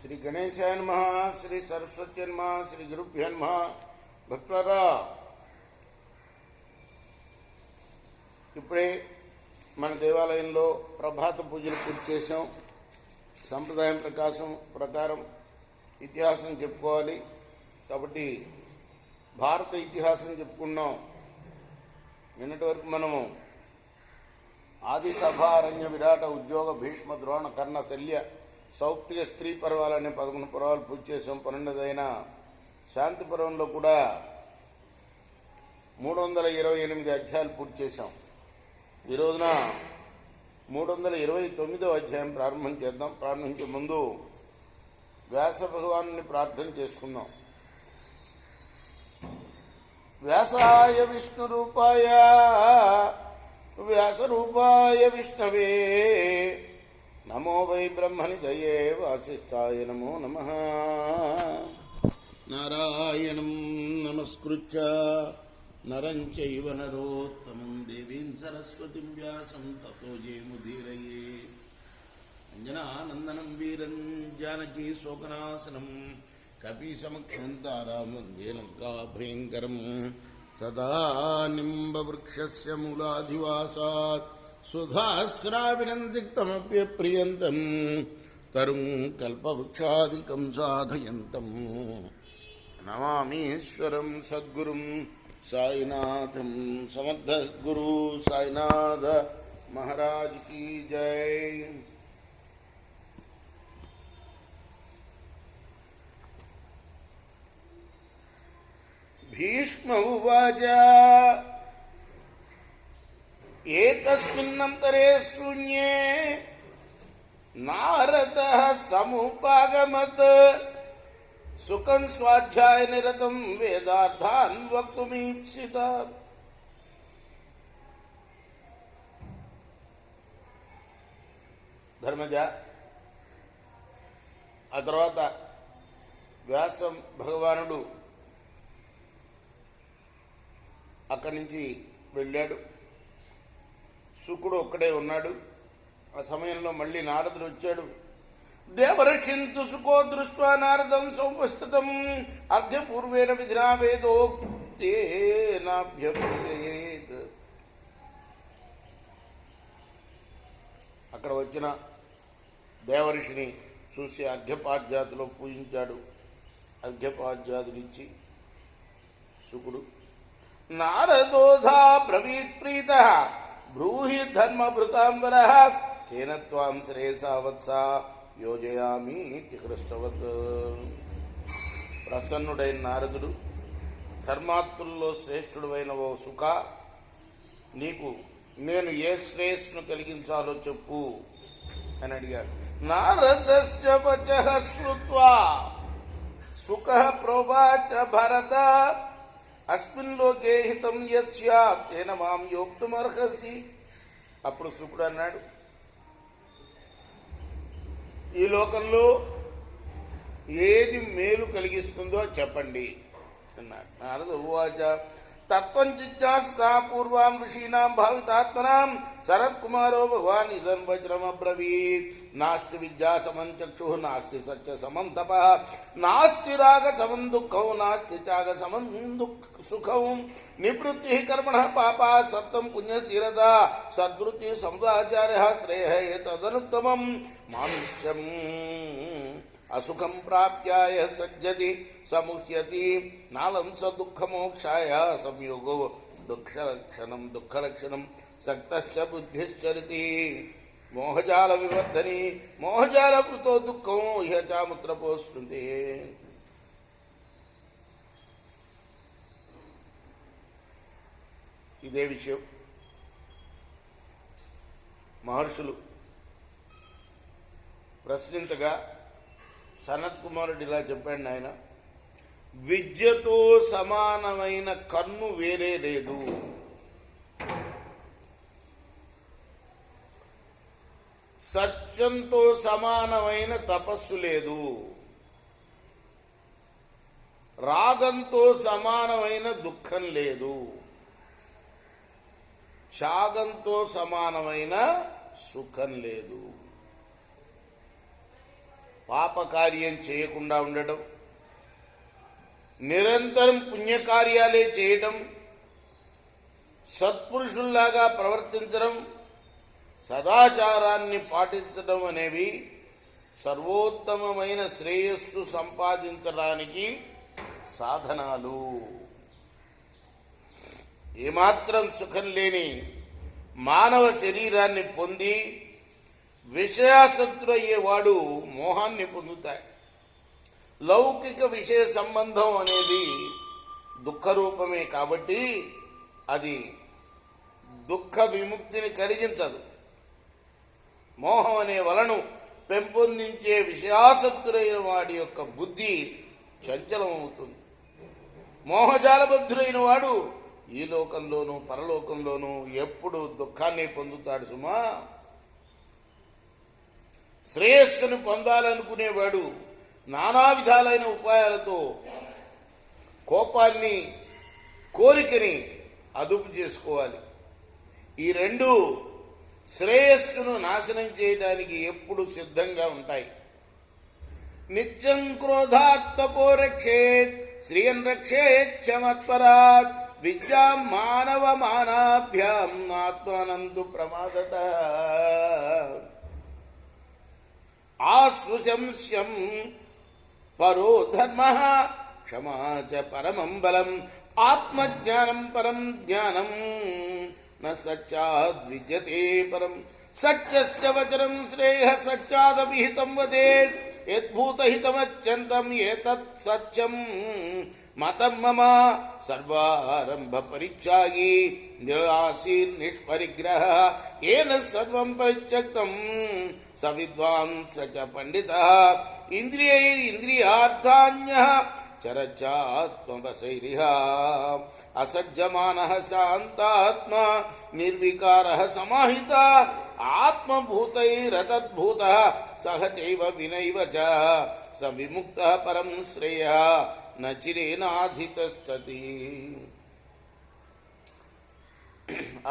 శ్రీ గణేశాయ నమః, శ్రీ సరస్వతి నమః, శ్రీ గురుభ్యో నమః. భక్తులారా, ఇప్పుడే మన దేవాలయంలో ప్రభాత పూజలు పూర్తి చేశాం. సంప్రదాయం ప్రకారం ఇతిహాసం చెప్పుకోవాలి కాబట్టి భారత ఇతిహాసం చెప్పుకున్నాం. నిన్నటి వరకు మనము ఆది సభ, అరణ్య, విరాట, ఉద్యోగ, భీష్మ, ద్రోణ, కర్ణ, శల్య, సౌప్తిక, స్త్రీ పర్వాలని 11 పర్వాలు పూర్తి చేసాం. 12వ శాంతి పర్వంలో కూడా 328 అధ్యాయాలు పూర్తి చేశాం. ఈ రోజున 329వ అధ్యాయం ప్రారంభం చేద్దాం. ప్రారంభించే ముందు వ్యాస భగవాను ప్రార్థన చేసుకుందాం. వ్యాసాయ విష్ణు రూపాయ వ్యాసరూపాయ విష్ణవే నమో వై బ్రహ్మనిధయే వాసిష్ఠాయ నమో నమః. నారాయణం నమస్కృత్య నరం చైవ నరోత్తమం దేవీం సరస్వతిం వ్యాసం తతో జయముదీరయే. అంజనానందనం వీరం జానకీ శోకనాశనం కపీసమక్షం తారాం వందే లంకాభయంకరం. సదా నింబవృక్షస్య మూలాధివాసాత్ సుధాస్రావినందిక్తమప్యప్రియంతం తరుం కల్పవృక్షాదికం సాధయంతం. నమామీశ్వరం సద్గురుం సాయినాథం. సమర్థ గురు సాయినాథ మహారాజ్ కీ జై. భీష్మ ఉవాచ ఏతస్మిన్నంతరే శూన్యే నారదః సముపాగమత్ సుఖం స్వాధ్యాయ నిరతం వేదార్థాన్ వక్తుమీప్సిత. ధర్మజ, ఆ తర్వాత వ్యాస భగవానుడు అక్కడి నుంచి వెళ్ళాడు. శుకుడు ఒక్కడే ఉన్నాడు. ఆ సమయంలో మళ్ళీ నారదుడు వచ్చాడు. దేవర్షింతు సుఖో దృష్ట్వా నారదం సముపస్థితం అర్ఘ్యపూర్వేణ విధినా వేదోక్తేనాభ్యప్రయేత్. అక్కడ వచ్చిన దేవర్షిని చూసి అర్ఘ్యపాద్యాతిలో పూజించాడు. అర్ఘ్యపాద్యాతులిచ్చి శుకుడు నారదోధా బ్రవీత్ ప్రీతః బ్రూహి ధర్మభృతాంబరః కేన త్వాం శ్రేయసా వత్సా యోజయామీతి హృష్టవత్. ప్రసన్నుడైన నారదుడు, ధర్మాత్ముల్లో శ్రేష్ఠుడైన ఓ సుఖ, నీకు నేను ఏ శ్రేయస్సును కలిగించాలో చెప్పు అని అడిగాడు. నారదస్య వచః శ్రుత్వా సుఖః ప్రోవాచ భరత అస్మిన్ లోకే హితం యత్ స్యాత్ తేన మాం యోక్తుమర్హసి. అప్పుడు శుకుడు అన్నాడు, ఈ లోకంలో ఏది మేలు కలిగిస్తుందో చెప్పండి అన్నాడు. నారద ఉవాచ తత్వం జిజ్ఞాసతా పూర్వాం ఋషీణాం భావితాత్మనాం శరత్కుమారో భగవాన్ ఇదం వజ్రమబ్రవీత్. నాస్తి విద్యా సమం చక్షుః నాస్తి సత్య సమం తపః నాస్తి రాగ సమం దుఃఖం నాస్తి త్యాగ సమం సుఖం నివృత్తి కర్మణః పాపా సప్తం పుణ్యశీలత సద్వృత్తి సముదాచార్య శ్రేయః ఏతదనుత్తమం మానుష్యం అసుఖం ప్రాప్యాయ సజ్జతి సముహ్యతి నాలం స దుఃఖమోక్షాయ సంయోగో దుఃఖలక్షణం సక్తస్య బుద్ధిశ్చరితి మోహజాల వివర్ధని మోహజాల కృతో దుఃఖం ఇహ చాముత్రపోస్మృతే. ఇదే విషయం మహర్షులు ప్రశ్నించగా సనత్ కుమారుడు ఇలా చెప్పాడు. ఆయన విద్యతో సమానమైన కన్ను వేరే లేదు, సత్యంతో సమానమైన తపస్సు లేదు, రాగంతో సమానమైన దుఃఖం లేదు, త్యాగంతో సమానమైన సుఖం లేదు. పాపకార్యం చేయకుండా ఉండటం, నిరంతరం పుణ్యకార్యాలే చేయటం, సత్పురుషుల్లాగా ప్రవర్తించడం, సదాచారాన్ని పాటించడం అనేవి సర్వోత్తమమైన శ్రేయస్సు సంపాదించడానికి సాధనాలు. ఏమాత్రం సుఖం లేని మానవ శరీరాన్ని పొంది విషయాసక్తుడయ్యేవాడు మోహాన్ని పొందుతాడు. లౌకిక విషయ సంబంధం అనేది దుఃఖరూపమే కాబట్టి అది దుఃఖ విముక్తిని కలిగించదు. మోహం అనే వలను పెంపొందించే విషయాసక్తుడైన వాడి యొక్క బుద్ధి చంచలం అవుతుంది. మోహజాలబద్ధుడైన వాడు ఈ లోకంలోనూ పరలోకంలోనూ ఎప్పుడు దుఃఖాన్ని పొందుతాడు సుమా. శ్రేయస్సును పొందాలనుకునేవాడు నానా విధాలైన ఉపాయాలతో కోపాన్ని, కోరికని అదుపు చేసుకోవాలి. ఈ రెండు శ్రేయస్సును నాశనం చేయడానికి ఎప్పుడు సిద్ధంగా ఉంటాయి. నిత్యం క్రోధాత్తపో రక్షేత్ శ్రియం రక్షేచ్చమత్పరాత్ విద్యాం మానవ మానాభ్యాం ఆత్మానందు ప్రమాదత ఆశంస్యం పరో ధర్మ క్షమా చ పరమం బలం ఆత్మజ్ఞానం పరం జ్ఞానం న సత్యాద్ విద్యతే పరం సత్యస్య వచనం శ్రేయః సత్యాదపి హితం వదేత్ యద్భూతహితమత్యంతం ఏతత్ సత్యం మతం మమ సర్వారంభ పరిత్యాగి నిరాశీర్ నిష్పరిగ్రహ ఏన సర్వం పరిత్యక్తం స విద్వాన్ స చ పండితః ఇంద్రియైరింద్రియార్థాన్యః చరచాత్మవశైరిహ అసజ్జమానః శాంతాత్మా నిర్వికారః సమాహిత ఆత్మభూతైరతద్భూతః సహ చైవ వినైవ చ స విముక్తః పరం శ్రేయః న చిరేనాధితస్తతి.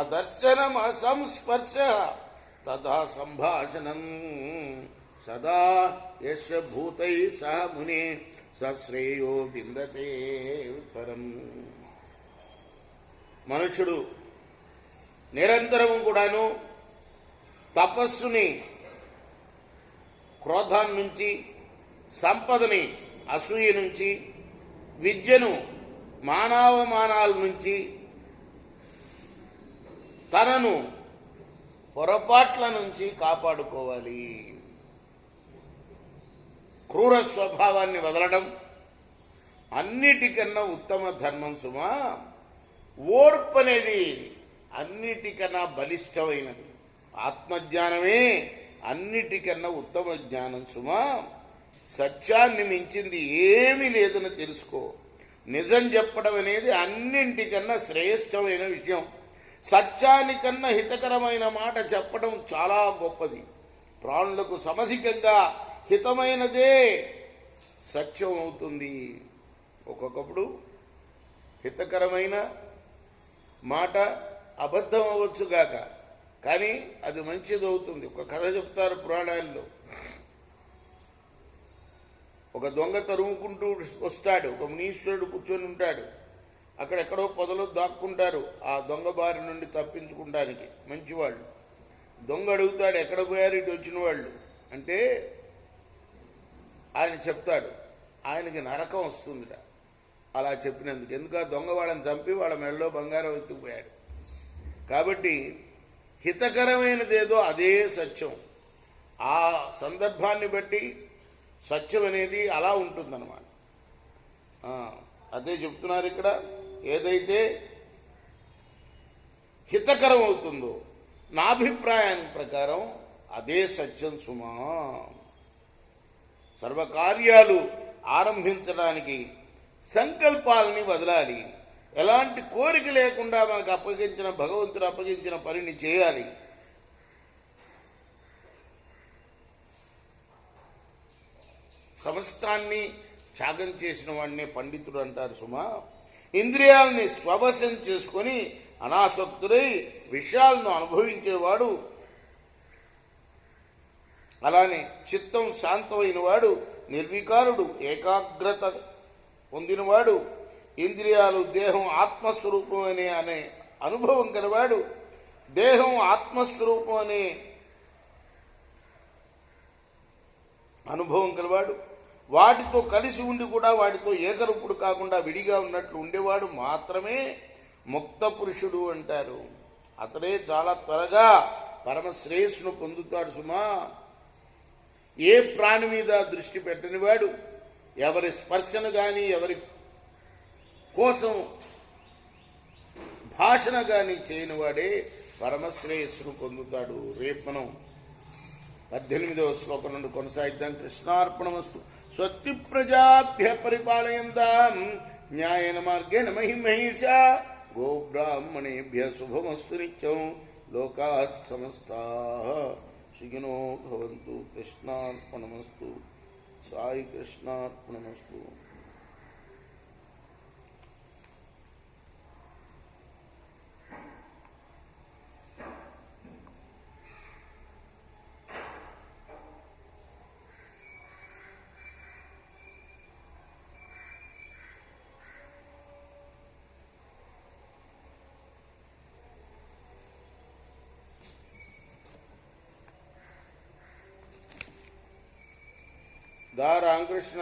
అదర్శనం అసంస్పర్శ తథా సంభాషణం సదా యశ భూతై సహ మునే సశ్రేయో బిందతే పరం. మనుషుడు నిరంతరము కూడాను తపస్సుని క్రోధాన్ని నుంచి, సంపదని అసూయ నుంచి, విద్యను మానవమానాల నుంచి, తనను పొరపాట్ల నుంచి కాపాడుకోవాలి. క్రూర స్వభావాన్ని వదలడం అన్నిటికన్నా ఉత్తమ ధర్మం సుమా. ఓర్పు అనేది అన్నిటికన్నా బలిష్టమైనది. ఆత్మజ్ఞానమే అన్నిటికన్నా ఉత్తమ జ్ఞానం సుమా. సత్యాన్ని మించింది ఏమీ లేదని తెలుసుకో. నిజం చెప్పడం అనేది అన్నింటికన్నా శ్రేష్టమైన విషయం. సత్యానికన్నా హితకరమైన మాట చెప్పడం చాలా గొప్పది. ప్రాణులకు సమధికంగా హితమైనదే సత్యం అవుతుంది. ఒక్కొక్కప్పుడు హితకరమైన మాట అబద్ధం అవ్వచ్చుగాక, కానీ అది మంచిది అవుతుంది. ఒక కథ చెప్తారు పురాణాల్లో. ఒక దొంగ తరుముకుంటూ వస్తాడు. ఒక మునీశ్వరుడు కూర్చొని ఉంటాడు. అక్కడెక్కడో పొదలో దాక్కుంటారు ఆ దొంగ బారి నుండి తప్పించుకుంటానికి మంచివాళ్ళు. దొంగ అడుగుతాడు, ఎక్కడ పోయారు ఇటు వచ్చిన వాళ్ళు అంటే ఆయన చెప్తాడు, ఆయనకి నరకం వస్తుందిట అలా చెప్పినందుకు. ఎందుకు? దొంగ వాళ్ళని చంపి వాళ్ళ మెడలో బంగారం ఎత్తుకుపోయాడు. కాబట్టి హితకరమైనదేదో అదే సత్యం. ఆ సందర్భాన్ని బట్టి సత్యం అనేది అలా ఉంటుందన్నమాట. అదే చెప్తున్నారు ఇక్కడ. ఏదైతే హితకరం అవుతుందో నా అభిప్రాయాన్ని ప్రకారం అదే సత్యం సుమా. సర్వకార్యాలు ఆరంభించడానికి సంకల్పాలని వదలాలి. ఎలాంటి కోరిక లేకుండా మనకు అప్పగించిన భగవంతుడు అప్పగించిన పనిని చేయాలి. సమస్తాన్ని త్యాగం చేసిన వాడినే పండితుడు అంటారు సుమా. ఇంద్రియాలని స్వవశం చేసుకొని అనాసక్తుడై విషయాలను అనుభవించేవాడు అలానే చిత్తం శాంతమైన వాడు, నిర్వికారుడు, ఏకాగ్రత పొందినవాడు, ఇంద్రియాలు దేహం ఆత్మస్వరూపం అనే అనుభవం కలవాడు, దేహం ఆత్మస్వరూపం అనే అనుభవం కలవాడు, వాటితో కలిసి ఉండి కూడా వాటితో ఏకరూపుడు కాకుండా విడిగా ఉన్నట్లు ఉండేవాడు మాత్రమే ముక్త పురుషుడు అంటారు. అతడే చాలా త్వరగా పరమశ్రేయస్సును పొందుతాడు సుమా. ఏ ప్రాణి మీద దృష్టి పెట్టనివాడు, ఎవరి స్పర్శను కానీ ఎవరి కోసం భాషణ కానీ చేయనివాడే పరమశ్రేయస్సును పొందుతాడు. రేపు మనం 18వ శ్లోకం నుండి కొనసాగిద్దాం. కృష్ణార్పణమస్తు. స్వస్తి ప్రజాభ్య పరిపాలయంతాం న్యాయేన మార్గేణ మహిమహీషా గోబ్రాహ్మణేభ్య శుభమస్తు నిత్యం. లోకాః సమస్తాః సుఖినో భవంతు. కృష్ణార్పణమస్తు. సాయి కృష్ణార్పణమస్తు. దా రామకృష్ణ.